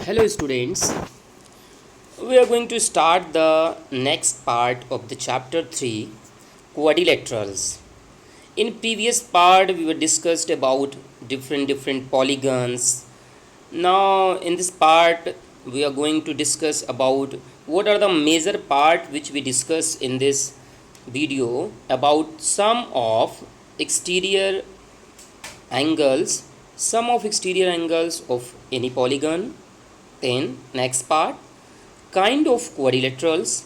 Hello students, we are going to start the next part of the chapter 3 quadrilaterals. In previous part we were discussed about different polygons. Now in this part we are going to discuss about what are the major part which we discuss in this video about angles sum of exterior angles of any polygon. Then next part, kind of quadrilaterals.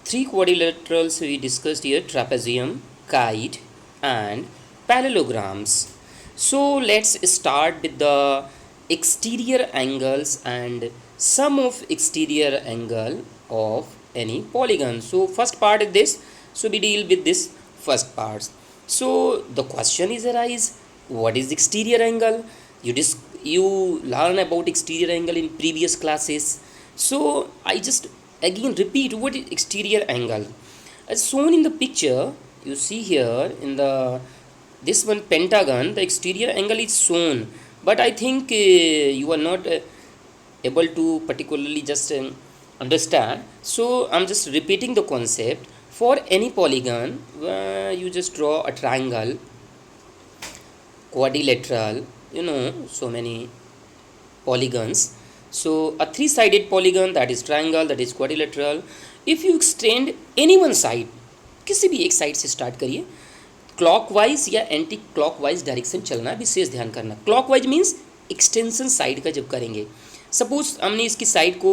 Three quadrilaterals we discussed here: trapezium, kite, and parallelograms. So let's start with the exterior angles and sum of exterior angle of any polygon. So first part is this. So we deal with this first part. So the question is arise: what is exterior angle? You learn about exterior angle in previous classes. So I just again repeat what is exterior angle. As shown in the picture, you see here in the this one pentagon, the exterior angle is shown, but I think you are not able to particularly just understand. So I'm just repeating the concept. For any polygon, you just draw a triangle, quadrilateral, so many polygons. So a three-sided polygon, that is triangle, that is quadrilateral. If you extend any one side, किसी भी एक side से start करिए, clockwise या anti clockwise direction चलना, विशेष ध्यान करना. Clockwise means extension side का जब करेंगे, सपोज हमने इसकी साइड को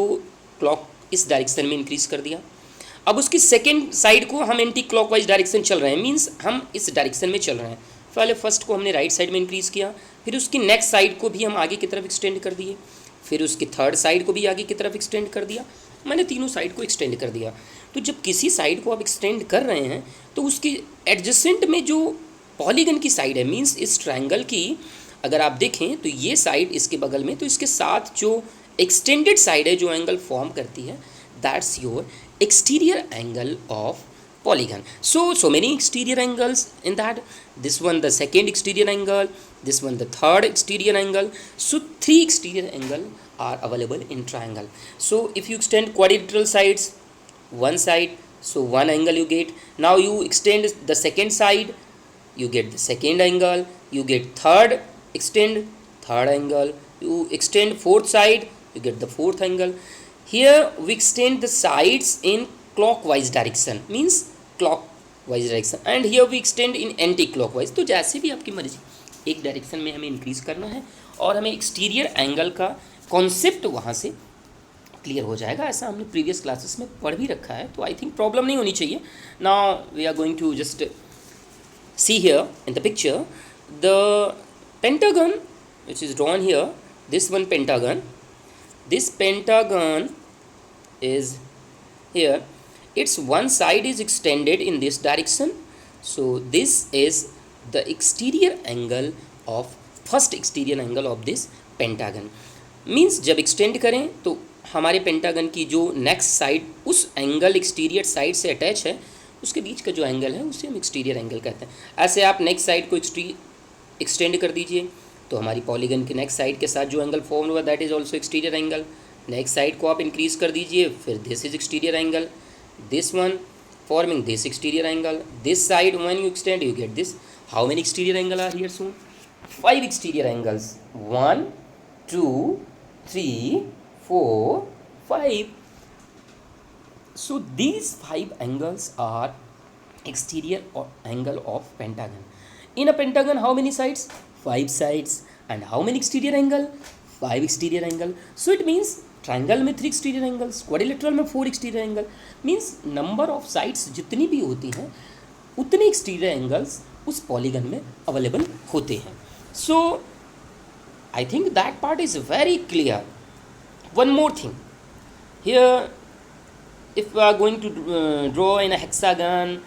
क्लॉक इस डायरेक्शन में इंक्रीज कर दिया, अब उसकी सेकेंड साइड को हम एंटी क्लॉकवाइज डायरेक्शन चल रहे हैं, मीन्स हम इस डायरेक्शन में चल रहे हैं. पहले फर्स्ट को हमने राइट साइड में इंक्रीज़ किया, फिर उसकी नेक्स्ट साइड को भी हम आगे की तरफ एक्सटेंड कर दिए, फिर उसकी थर्ड साइड को भी आगे की तरफ एक्सटेंड कर दिया. मैंने तीनों साइड को एक्सटेंड कर दिया. तो जब किसी साइड को आप एक्सटेंड कर रहे हैं तो उसकी एडजेसेंट में जो पॉलीगन की साइड है, मीन्स इस ट्रायंगल की अगर आप देखें तो ये साइड इसके बगल में, तो इसके साथ जो एक्सटेंडेड साइड है जो एंगल फॉर्म करती है, that's your exterior angle of polygon. So many exterior angles in that. This one the second exterior angle, this one the third exterior angle. So three exterior angle are available in triangle. So if you extend quadrilateral sides, one side, so one angle you get. Now you extend the second side, you get the second angle. You get third, extend third angle. You extend fourth side, you get the fourth angle. Here we extend the sides in clockwise direction, means clockwise direction, and here we extend in anti clockwise. तो जैसे भी आपकी मर्जी, एक direction में हमें increase करना है और हमें एक्सटीरियर एंगल का कॉन्सेप्ट वहाँ से क्लियर हो जाएगा. ऐसा हमने प्रीवियस क्लासेस में पढ़ भी रखा है, तो आई थिंक प्रॉब्लम नहीं होनी चाहिए. Now we are going to just see here in the picture the pentagon which is drawn here. This one pentagon, this pentagon is here, its one side is extended in this direction. So this is the exterior angle of first exterior angle of this pentagon. Means जब extend करें तो हमारे pentagon की जो next side उस angle exterior side से attach है, उसके बीच का जो एंगल है उसे हम एक्सटीरियर एंगल कहते हैं. ऐसे आप नेक्स्ट साइड को एक्सटेंड कर दीजिए तो हमारी पॉलीगन के नेक्स्ट साइड के साथ जो एंगल फॉर्म हुआ that is also exterior angle. Next side को आप इंक्रीज कर दीजिए, फिर this is exterior angle, this one forming this exterior angle, this side when you extend you get this. How many exterior angle are here soon? 5 exterior angles. 1 2 3 4 5. So these 5 angles are exterior angle of pentagon. In a pentagon how many sides? 5 sides. And how many exterior angle? 5 exterior angle. So it means triangle में 3 exterior angles, quadrilateral में 4 exterior angle. Means number of sides जितनी भी होती हैं उतने exterior angles उस polygon में available होते हैं. So I think that part is very clear. One more thing here, if we are going to draw in a hexagon,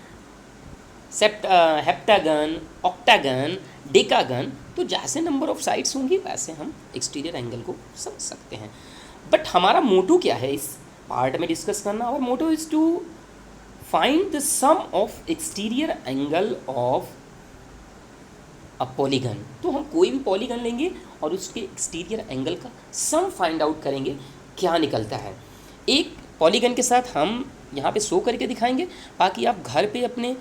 heptagon, octagon, decagon, तो जैसे नंबर ऑफ साइड्स होंगी वैसे हम exterior angle को समझ सकते हैं. बट हमारा मोटो क्या है इस पार्ट में डिस्कस करना? और motto is to find the sum of exterior angle of a polygon. तो हम कोई भी पॉलीगन लेंगे और उसके एक्सटीरियर एंगल का सम फाइंड आउट करेंगे क्या निकलता है। एक पॉलीगन के साथ हम यहाँ पे शो करके दिखाएंगे, बाकी आप घर पे अपने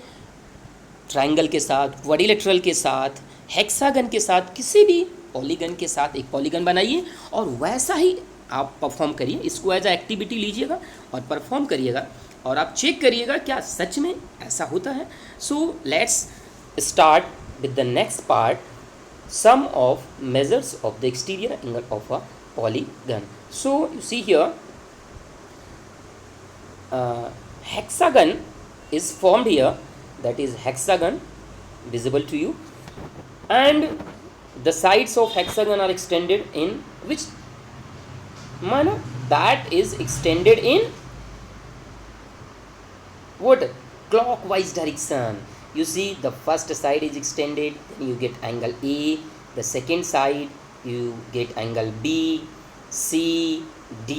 ट्रायंगल के साथ, क्वाड्रिलेटरल के साथ, हेक्सागन के साथ, किसी भी पॉलीगन के साथ एक पॉलीगन बनाइए और वैसा ही आप परफॉर्म करिए। इसको एज अ एक्टिविटी लीजिएगा और परफॉर्म करिएगा और आप चेक करिएगा क्या सच में ऐसा होता है। So let's start with the next part, sum of measures of the exterior angle of a polygon. So you see here, hexagon is formed here, that is hexagon visible to you, and the sides of hexagon are extended in which manner? That is extended in what? Clockwise direction. You see the first side is extended, then you get angle A, the second side you get angle B, C, D,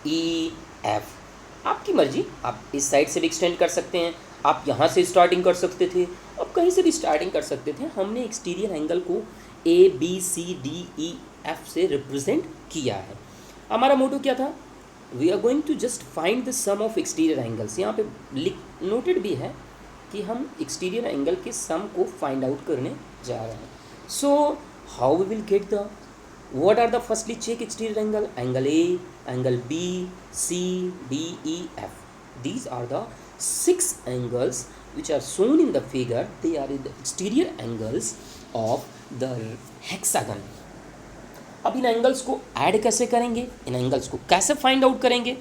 E, F. आपकी मर्जी, आप इस side से भी extend कर सकते हैं, आप यहाँ से स्टार्टिंग कर सकते थे, आप कहीं से भी स्टार्टिंग कर सकते थे। हमने एक्सटीरियर एंगल को A, B, C, D, E, F से रिप्रेजेंट किया है। हमारा मोटो क्या था? We are going to just find the sum of exterior angles. यहाँ पे नोटेड भी है कि हम एक्सटीरियर एंगल के सम को फाइंड आउट करने जा रहे हैं। So how we will get the what are the firstly check exterior angle? Angle A, angle B, C, D, E, F. These are the 6 angles which are shown in the figure. They are the exterior angles of the hexagon. अब इन angles को add कैसे करेंगे, इन angles को कैसे find out करेंगे,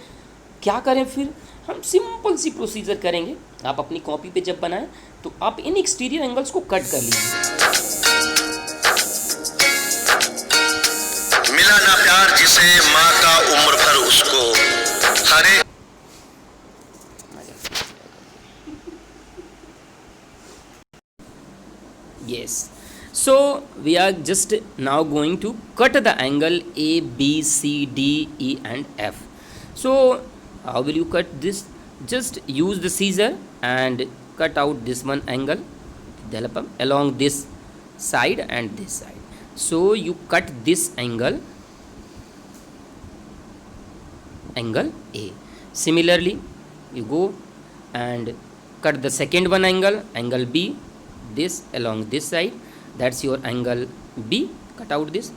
क्या करें? फिर हम सिंपल सी प्रोसीजर करेंगे। आप अपनी कॉपी पे जब बनाएं तो आप इन एक्सटीरियर एंगल्स को कट कर लीजिए। मिला ना प्यार जिसे माँ का उम्र भर उसको हरे। Yes, so we are just now going to cut the angle A, B, C, D, E and F. So how will you cut this? Just use the scissor and cut out this one angle along this side and this side. So you cut this angle A. Similarly you go and cut the second one angle B, this along this side, that's your angle B. Cut out this.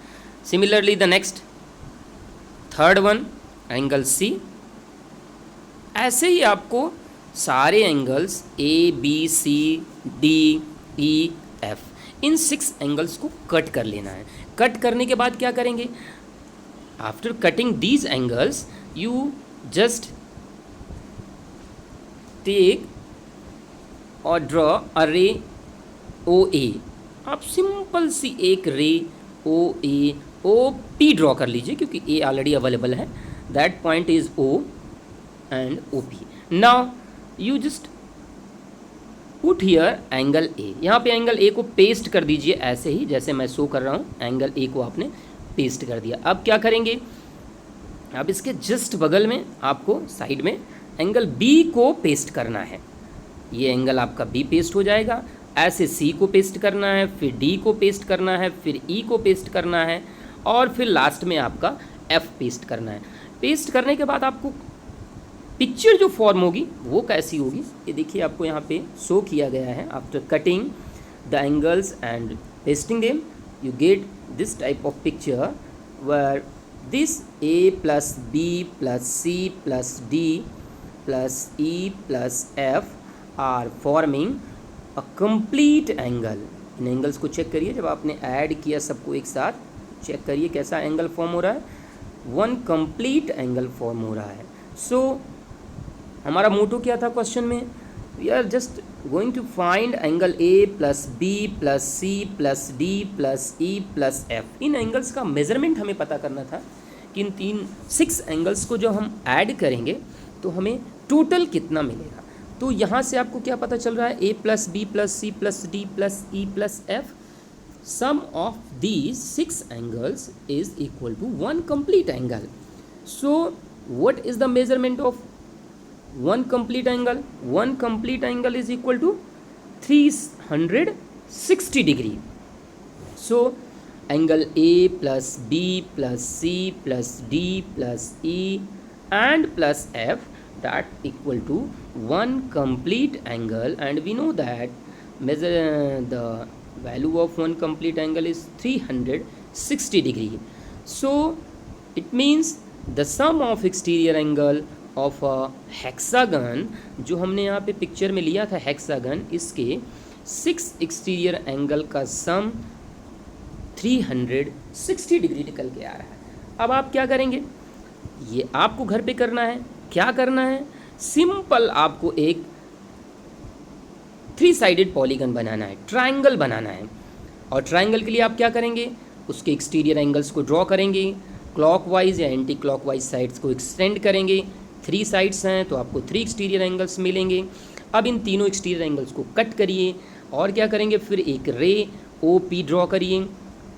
Similarly the next third one angle C. ऐसे ही आपको सारे angles A, B, C, D, E, F, इन 6 angles को cut कर लेना है। Cut करने के बाद क्या करेंगे? After cutting these angles you just take or draw a ray OA. आप सिंपल सी एक रे OA, OP ड्रॉ कर लीजिए क्योंकि A ऑलरेडी अवेलेबल है। That point is O and OP. Now you just put here angle A. यहाँ पे angle A को पेस्ट कर दीजिए ऐसे ही जैसे मैं शो कर रहा हूँ। एंगल A को आपने पेस्ट कर दिया। अब क्या करेंगे? अब इसके जस्ट बगल में आपको साइड में एंगल B को पेस्ट करना है। ये एंगल आपका B पेस्ट हो जाएगा। ऐसे C को पेस्ट करना है, फिर D को पेस्ट करना है, फिर E को पेस्ट करना है और फिर लास्ट में आपका F पेस्ट करना है। पेस्ट करने के बाद आपको पिक्चर जो फॉर्म होगी वो कैसी होगी ये देखिए, आपको यहाँ पे शो किया गया है। After cutting the angles and pasting them you get this type of picture where this A plus B plus C plus D plus E plus F are forming a complete angle. इन angles को check करिए, जब आपने add किया सबको एक साथ, check करिए कैसा एंगल फॉर्म हो रहा है। वन कंप्लीट एंगल फॉर्म हो रहा है। सो हमारा मोटो क्या था क्वेश्चन में? We are just going to find angle A plus B plus C plus D plus E plus F। इन एंगल्स का मेजरमेंट हमें पता करना था कि इन 6 एंगल्स को जो हम ऐड करेंगे तो हमें टोटल कितना मिलेगा। तो यहाँ से आपको क्या पता चल रहा है? A plus B plus C plus D plus E plus F, sum of these 6 angles is equal to one complete angle. So what is the measurement of one complete angle? One complete angle is equal to 360 degree. So angle A plus B plus C plus D plus E and plus F, that equal to one complete angle, and we know that measure the value of one complete angle is 360 degree. So it means the sum of exterior angle of a hexagon, जो हमने यहाँ पे picture में लिया था hexagon, इसके 6 exterior angle का सम 360 degree निकल के आ रहा है। अब आप क्या करेंगे, ये आपको घर पे करना है। क्या करना है, सिंपल आपको एक 3 साइडेड पॉलीगन बनाना है, ट्रायंगल बनाना है। और ट्रायंगल के लिए आप क्या करेंगे, उसके एक्सटीरियर एंगल्स को ड्रॉ करेंगे, क्लॉकवाइज या एंटी क्लॉकवाइज साइड्स को एक्सटेंड करेंगे। 3 साइड्स हैं तो आपको 3 एक्सटीरियर एंगल्स मिलेंगे। अब इन तीनों एक्सटीरियर एंगल्स को कट करिए और क्या करेंगे, फिर एक रे OP ड्रॉ करिए।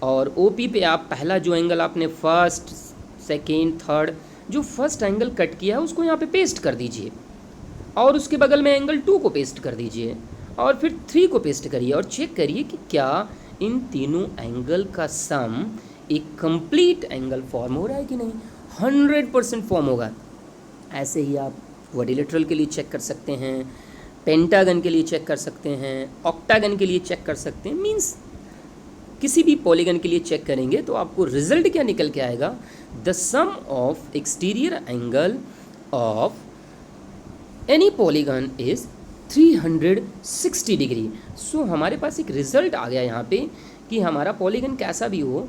और OP पे आप पहला जो एंगल आपने फर्स्ट, सेकेंड, थर्ड, जो फर्स्ट एंगल कट किया है उसको यहाँ पे पेस्ट कर दीजिए, और उसके बगल में एंगल 2 को पेस्ट कर दीजिए, और फिर 3 को पेस्ट करिए, और चेक करिए कि क्या इन तीनों एंगल का सम एक कंप्लीट एंगल फॉर्म हो रहा है कि नहीं। 100% फॉर्म होगा। ऐसे ही आप क्वाड्रिलेटरल के लिए चेक कर सकते हैं, पेंटागन के लिए चेक कर सकते हैं, ऑक्टागन के लिए चेक कर सकते हैं। मीन्स किसी भी पॉलीगन के लिए चेक करेंगे तो आपको रिजल्ट क्या निकल के आएगा, the sum of exterior angle of any polygon is 360 degree. So हमारे पास एक रिजल्ट आ गया यहाँ पे कि हमारा पॉलीगन कैसा भी हो,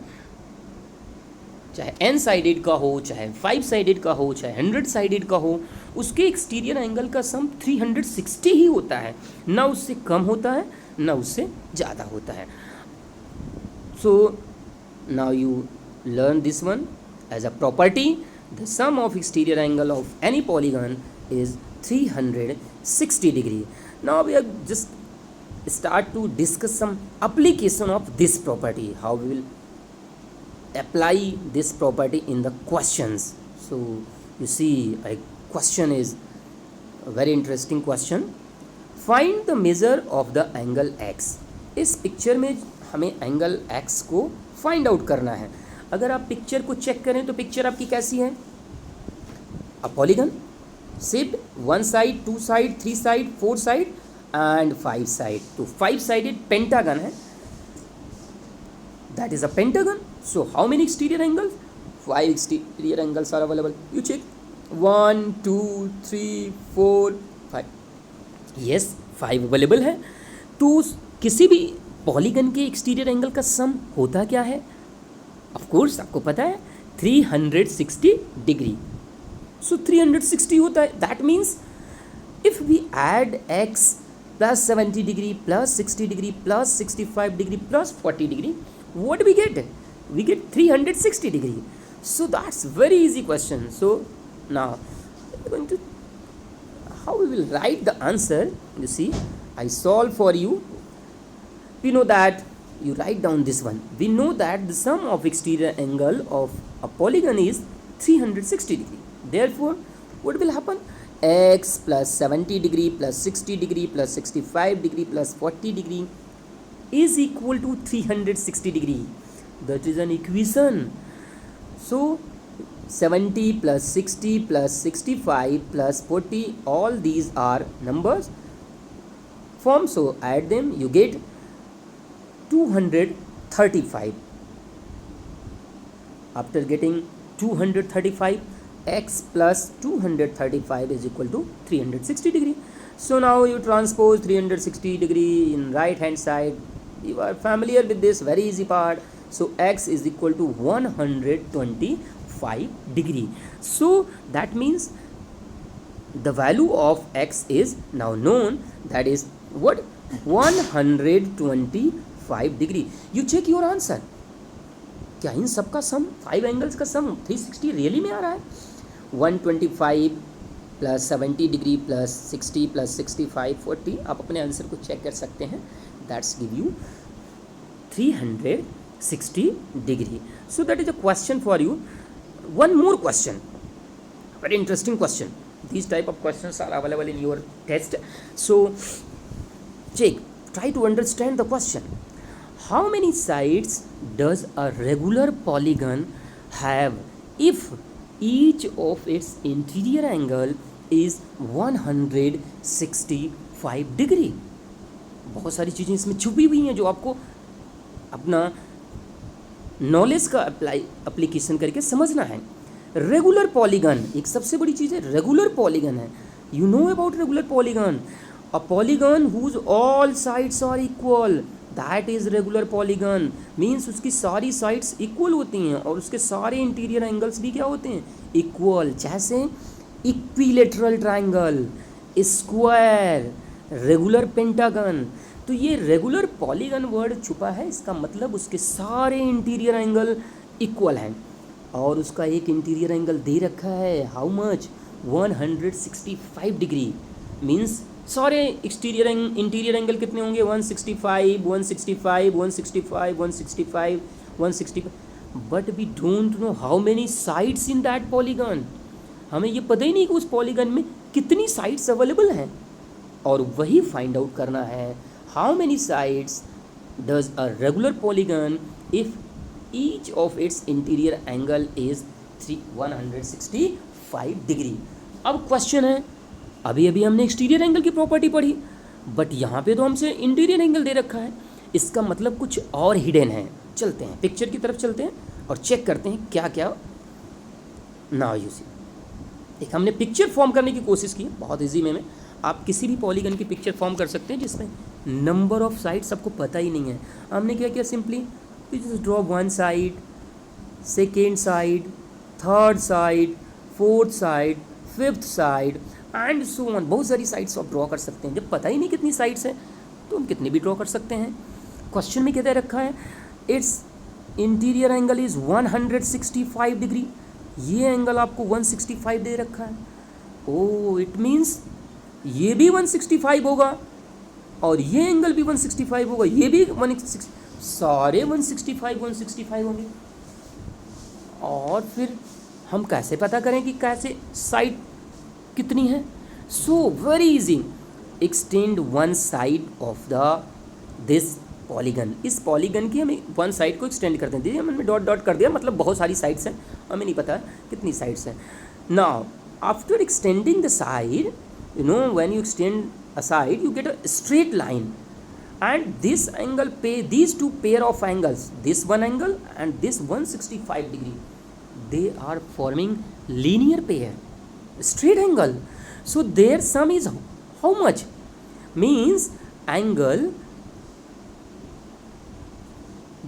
चाहे n साइडेड का हो, चाहे 5 साइडेड का हो, चाहे 100 साइडेड का हो, उसके एक्सटीरियर एंगल का सम 360 ही होता है, ना उससे कम होता है ना उससे ज़्यादा होता है। So now you learn this one as a property, the sum of exterior angle of any polygon is 360 degree. Now we are just start to discuss some application of this property, how we will apply this property in the questions. So you see a question is a very interesting question. Find the measure of the angle x. इस picture में हमें angle x को find out करना है। अगर आप picture को check करें तो पिक्चर आपकी कैसी है, a polygon shaped 1 side, 2 side, 3 side, 4 side and 5 side. तो 5 sided pentagon है, that is a pentagon. So how many exterior angles? 5 exterior angles are available. You check 1 2 3 4 5. Yes, 5 available है। तो किसी भी पॉलीगन के एक्सटीरियर एंगल का सम होता क्या है, ऑफ कोर्स आपको पता है 360 डिग्री। So 360 होता है, that means if we add x plus 70 degree plus 60 degree plus 65 degree plus 40 degree, what we get? We get 360 degree. So that's very easy question. So now we're going to, how we will write the answer. You see, I solve for you. We know that, you write down this one. We know that the sum of exterior angle of a polygon is 360 degree. Therefore, what will happen? X plus 70 degree plus 60 degree plus 65 degree plus 40 degree is equal to 360 degree. That is an equation. So 70 plus 60 plus 65 plus 40, all these are numbers form. So add them, you get 235. After getting 235, x plus 235 is equal to 360 degree. So now you transpose 360 degree in right hand side. You are familiar with this very easy part. So x is equal to 125 degree. So that means the value of x is now known, that is what, 125 degree. You check your answer. क्या इन सब का सम, 5 angles का सम 360 really में आ रहा है? 125 plus 70 degree plus 60 plus 65 40, आप अपने answer को चेक कर सकते हैं। That's give you 360 degree. So that is a question for you. One more question, very interesting question. These type of questions are available in your test. So check, try to understand the question. How many sides does a regular polygon have if each of its interior angle is 165 degree. बहुत सारी चीज़ें इसमें छुपी हुई हैं जो आपको अपना नॉलेज का एप्लीकेशन करके समझना है। रेगुलर पॉलीगन एक सबसे बड़ी चीज़ है, रेगुलर पॉलीगन है। You know about regular polygon, a polygon whose all sides are equal, that is regular polygon. Means उसकी सारी साइड्स इक्वल होती हैं और उसके सारे इंटीरियर एंगल्स भी क्या होते हैं, इक्वल। जैसे equilateral triangle, square, regular pentagon. तो ये रेगुलर पॉलीगन वर्ड छुपा है, इसका मतलब उसके सारे इंटीरियर एंगल इक्वल हैं और उसका एक इंटीरियर एंगल दे रखा है, हाउ मच, 165 डिग्री। मीन्स सारे एक्सटीरियर इंटीरियर एंगल कितने होंगे, 165, 165, 165, 165, 165। But we don't know how many sides in that polygon. हमें ये पता ही नहीं कि उस पॉलीगन में कितनी साइड्स अवेलेबल हैं और वही फाइंड आउट करना है। How many sides does a regular polygon if each of its interior angle is 165 degree. अब क्वेश्चन है, अभी अभी हमने एक्सटीरियर एंगल की प्रॉपर्टी पढ़ी, बट यहाँ पे तो हमसे इंटीरियर एंगल दे रखा है, इसका मतलब कुछ और हिडन है। चलते हैं पिक्चर की तरफ चलते हैं और चेक करते हैं क्या क्या। नाउ यू सी, एक हमने पिक्चर फॉर्म करने की कोशिश की, बहुत इजी में आप किसी भी पॉलीगन की पिक्चर फॉर्म कर सकते हैं जिसमें नंबर ऑफ साइड्स आपको पता ही नहीं है। हमने क्या किया, simply just draw one side, second side, third side, fourth side, fifth side and so on. बहुत सारी साइड्स आप ड्रॉ कर सकते हैं। जब पता ही नहीं कितनी साइड्स हैं तो हम कितनी भी ड्रॉ कर सकते हैं। क्वेश्चन में क्या दे रखा है, it's interior angle is 165 degree. ये एंगल आपको 165 दे रखा है। ओ इट मीन्स ये भी 165 होगा और ये एंगल भी 165 होगा, ये भी 165, सारे 165 होंगे। और फिर हम कैसे पता करें कि कैसे साइड कितनी है। So very easy, extend one side of the this polygon. इस पॉलीगन की हमें वन साइड को एक्सटेंड कर दें। हमने डॉट डॉट कर दिया, मतलब बहुत सारी साइड्स हैं, हमें नहीं पता कितनी साइड्स हैं। Now after extending the side, you know when you extend a side you get a straight line and this angle these two pair of angles, this one angle and this 165 degree, they are forming linear pair, straight angle. So their sum is how much, means angle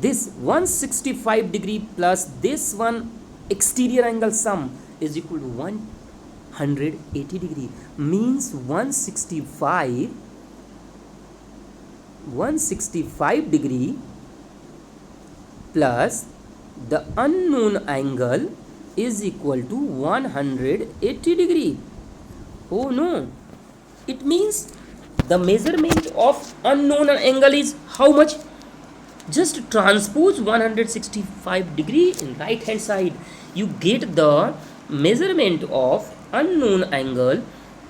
this 165 degree plus this one exterior angle sum is equal to 180 degree, means 165 degree plus the unknown angle is equal to 180 degree. Oh no, it means the measurement of unknown angle is how much. Just transpose 165 degree in right hand side, you get the measurement of unknown angle.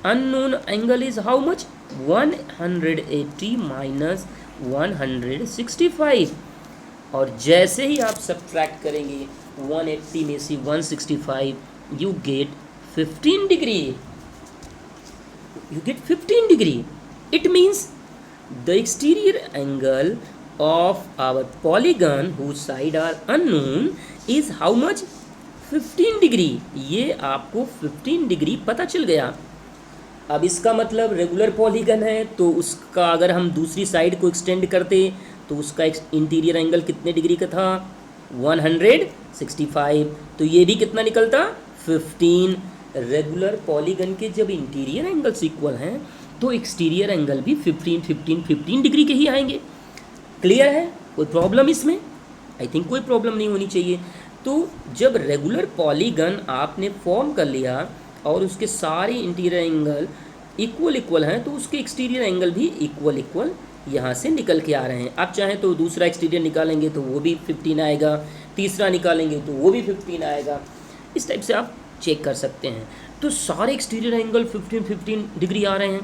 Unknown angle is how much, 180 minus 165। और जैसे ही आप subtract करेंगे 180 में से 165, you get 15 degree. You get 15 degree. It means the exterior angle of our polygon whose side are unknown is how much, 15 degree. ये आपको 15 degree पता चल गया। अब इसका मतलब रेगुलर पॉलीगन है तो उसका अगर हम दूसरी साइड को एक्सटेंड करते तो उसका इंटीरियर एंगल कितने डिग्री का था, 165। तो ये भी कितना निकलता, 15। रेगुलर पॉलीगन के जब इंटीरियर एंगल्स इक्वल हैं तो एक्सटीरियर एंगल भी 15 डिग्री के ही आएंगे। क्लियर है, कोई प्रॉब्लम इसमें? आई थिंक कोई प्रॉब्लम नहीं होनी चाहिए। तो जब रेगुलर पॉलीगन आपने फॉर्म कर लिया और उसके सारे इंटीरियर एंगल इक्वल हैं तो उसके एक्सटीरियर एंगल भी इक्वल यहाँ से निकल के आ रहे हैं। आप चाहें तो दूसरा एक्सटीरियर निकालेंगे तो वो भी 15 आएगा, तीसरा निकालेंगे तो वो भी 15 आएगा। इस टाइप से आप चेक कर सकते हैं। तो सारे एक्सटीरियर एंगल 15 डिग्री आ रहे हैं।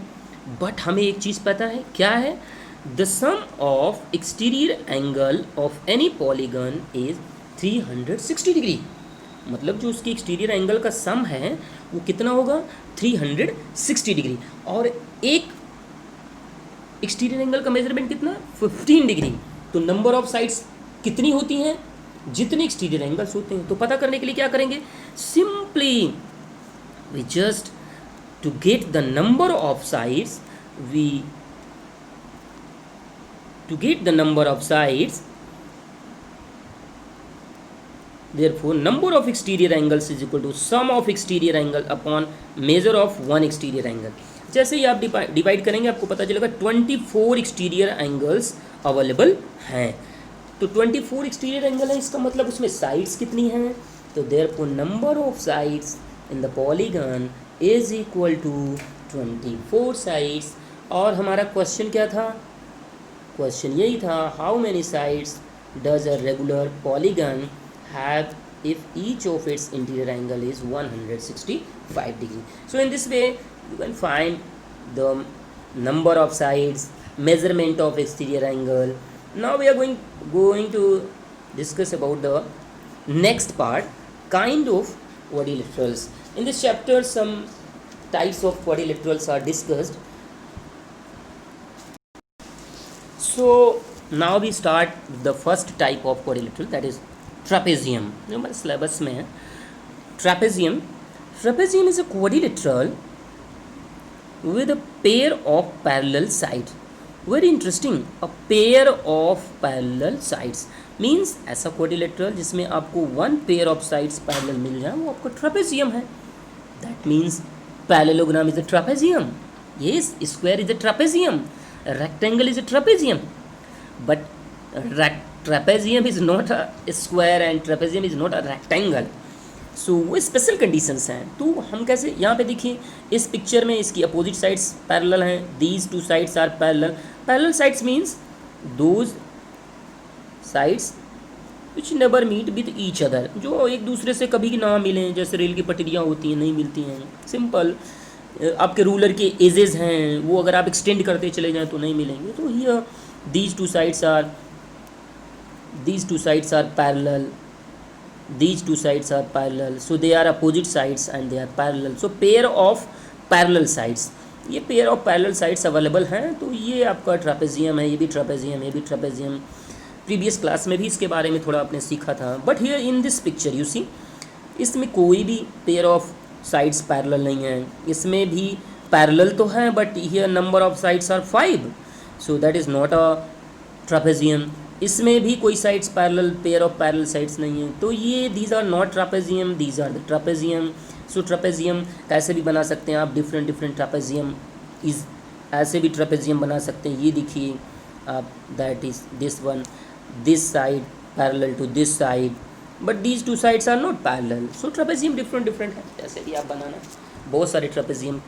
बट हमें एक चीज़ पता है, क्या है, the sum of exterior angle of any polygon is 360 degree. मतलब जो उसकी एक्सटीरियर एंगल का सम है वो कितना होगा, 360 डिग्री। और एक एक्सटीरियर एंगल का मेजरमेंट कितना, 15 डिग्री। तो नंबर ऑफ साइड्स कितनी होती हैं, जितने एक्सटीरियर एंगल्स होते हैं। तो पता करने के लिए क्या करेंगे, simply we just to get the number of sides, we to get the number of sides, therefore number of exterior angles is equal to sum of exterior angle upon measure of one exterior angle। जैसे ही आप divide करेंगे आपको पता चलेगा 24 exterior angles available हैं। तो 24 exterior angle है, इसका मतलब उसमें साइड्स कितनी हैं, तो therefore number of sides in the polygon is equal to 24 sides। और हमारा क्वेश्चन क्या था, क्वेश्चन यही था, how many sides does a regular polygon have if each of its interior angle is 165 degree. So in this way you can find the number of sides, measurement of exterior angle. Now we are going to discuss about the next part, kind of quadrilaterals। In this chapter some types of quadrilaterals are discussed। So now we start the first type of quadrilateral, that is trapezium। जो हमारे syllabus में है trapezium। Trapezium is a quadrilateral with a pair of parallel sides। Very interesting, a pair of parallel sides means ऐसा quadrilateral जिसमें आपको one pair of sides parallel मिल जाए वो आपका trapezium है। That means parallelogram is a trapezium। Yes, square is a trapezium, rectangle is a trapezium, but trapezium is not a square and trapezium is not a rectangle। सो वो special conditions हैं। तो हम कैसे, यहाँ पे देखिए इस पिक्चर में इसकी अपोजिट साइड्स पैरेलल हैं, these two sides are parallel. Parallel sides means those sides which never meet with each other, जो एक दूसरे से कभी ना मिलें, जैसे रेल की पटरियाँ होती हैं नहीं मिलती हैं। सिंपल, आपके रूलर के एजेस हैं वो अगर आप एक्सटेंड करते चले जाएं तो नहीं मिलेंगे। तो here these two sides are parallel, these two sides are parallel, so they are opposite sides and they are parallel। so pair of parallel sides, ये pair of parallel sides available हैं। तो ये आपका ट्रापेजियम है, ये भी trapezium, ये भी ट्रापेजियम। प्रीवियस क्लास में भी इसके बारे में थोड़ा आपने सीखा था। But here in this picture you see, इसमें कोई भी पेयर ऑफ साइड्स पैरेलल नहीं है। इसमें भी पैरेलल तो है but here number of sides are 5, so that is not a trapezium. इसमें भी कोई sides parallel, pair of parallel sides नहीं है। तो ये these are not trapezium, these are the trapezium. So trapezium कैसे भी बना सकते हैं आप, डिफरेंट डिफरेंट ट्रापेजियम इज, ऐसे भी ट्रापेजियम बना सकते हैं। ये देखिए आप, that is this one, this side parallel to this side, but these two sides are not parallel. So trapezium different different है, जैसे भी आप बनाना, बहुत सारे ट्रापेजियम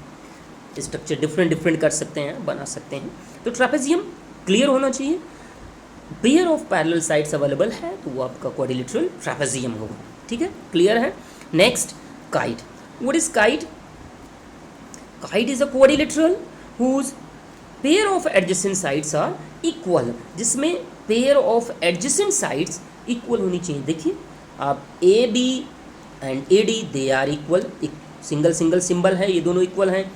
स्ट्रक्चर डिफरेंट डिफरेंट कर सकते हैं, बना सकते हैं। तो ट्रापेजियम क्लियर होना चाहिए। Pair of parallel sides available है तो वो आपका क्वाड्रिलेटरल ट्रापेजियम होगा। ठीक है, क्लियर है। Next, kite. What is kite? Kite is a quadrilateral whose pair of adjacent sides are equal, जिसमें pair of adjacent sides equal होनी चाहिए। देखिए आप, A B and A D they are equal, single single symbol है, ये दोनों equal हैं।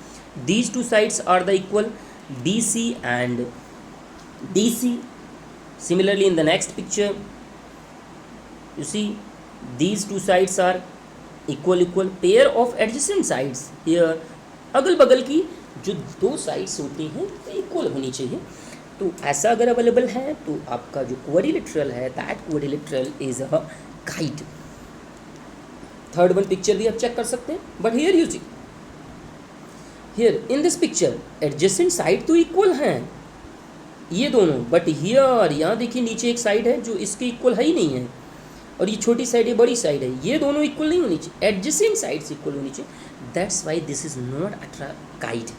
These two sides are the equal, B C and D C. Similarly in the next picture you see these two sides are equal, pair of adjacent sides here, अगल बगल की जो दो sides होती हैं इक्वल होनी चाहिए। तो ऐसा अगर अवेलेबल है तो आपका जो क्वाड्रिलेटरल है, that quadrilateral is a kite. Third one picture भी आप चेक कर सकते हैं। But here you see, here in this picture adjacent side तो इक्वल हैं ये दोनों, बट हियर यहाँ देखिए नीचे एक साइड है जो इसके इक्वल है ही नहीं है, और ये छोटी साइड है, बड़ी साइड है, ये दोनों इक्वल नहीं होनी चाहिए, एडजेसेंट साइड्स इक्वल होनी चाहिए। That's why this is not a kite.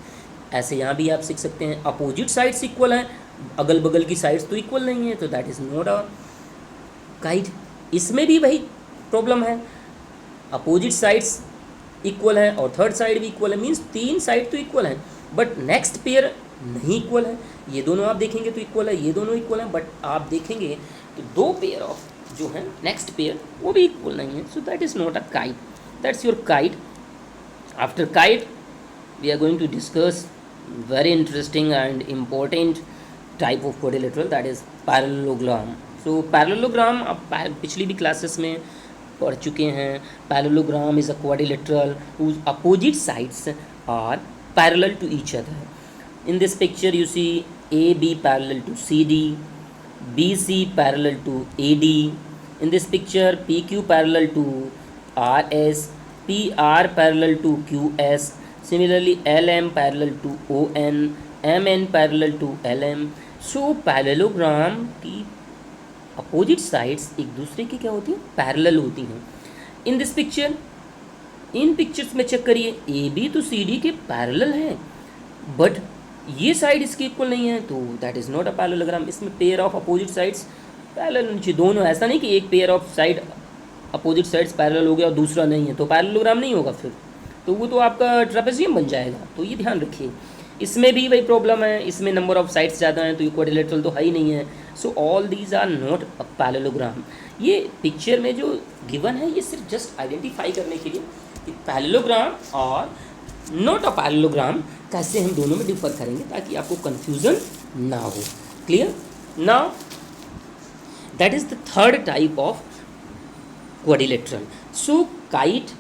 ऐसे यहाँ भी आप सीख सकते हैं, अपोजिट साइड्स इक्वल हैं, अगल बगल की साइड्स तो इक्वल नहीं है, तो that is not a kite. इसमें भी वही प्रॉब्लम है, अपोजिट साइड्स इक्वल हैं और थर्ड साइड भी इक्वल है, मीन्स तीन साइड तो इक्वल हैं बट नेक्स्ट पेयर नहीं इक्वल है। ये दोनों आप देखेंगे तो इक्वल है, ये दोनों इक्वल है, बट आप देखेंगे तो दो पेयर ऑफ जो है नेक्स्ट पेयर वो भी इक्वल नहीं है. सो that is not a kite. That's your kite. After kite we are going to discuss very interesting and important type of quadrilateral, that is parallelogram. So parallelogram आप पिछली भी classes में पढ़ चुके हैं. Parallelogram is a quadrilateral whose opposite sides are parallel to each other. In this picture you see AB parallel to CD, BC parallel to AD. In this picture PQ parallel to RS, PR parallel to QS. Similarly, LM parallel to ON, MN parallel to LM. So parallelogram की opposite sides एक दूसरे की क्या होती हैं, parallel होती हैं. In this picture, इन पिक्चर्स में चेक करिए, ए बी तो सी डी के पैरेलल हैं, बट ये साइड इसके इक्वल नहीं है, तो that is not a parallelogram. इसमें pair of opposite sides parallel होनी चाहिए दोनों. ऐसा नहीं कि एक pair of side opposite sides parallel हो गया और दूसरा नहीं है तो पैरेललोग्राम नहीं होगा, फिर तो वो तो आपका ट्रेपेजियम बन जाएगा. तो ये ध्यान रखिए. इसमें भी वही प्रॉब्लम है, इसमें नंबर ऑफ साइड्स ज़्यादा हैं तो ये क्वाड्रिलेटरल तो है ही नहीं है. So all these are not a parallelogram. ये पिक्चर में जो गिवन है ये सिर्फ जस्ट आइडेंटिफाई करने के लिए कि पैरेललोग्राम और नॉट अ पैरेललोग्राम कैसे हम दोनों में डिफर करेंगे ताकि आपको कन्फ्यूज़न ना हो. Clear. Now that is the third type of quadrilateral. So kite,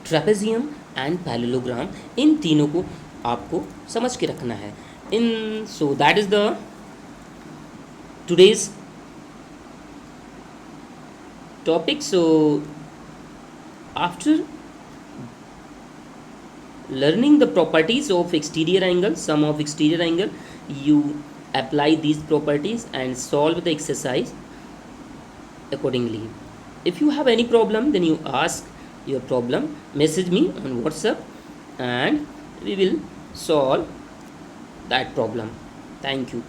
trapezium and parallelogram, इन तीनों को आपको समझ के रखना है. In so that is the today's topic. So after learning the properties of exterior angle, sum of exterior angle, you apply these properties and solve the exercise accordingly. If you have any problem, then you ask your problem, message me on WhatsApp and we will solve that problem. Thank you.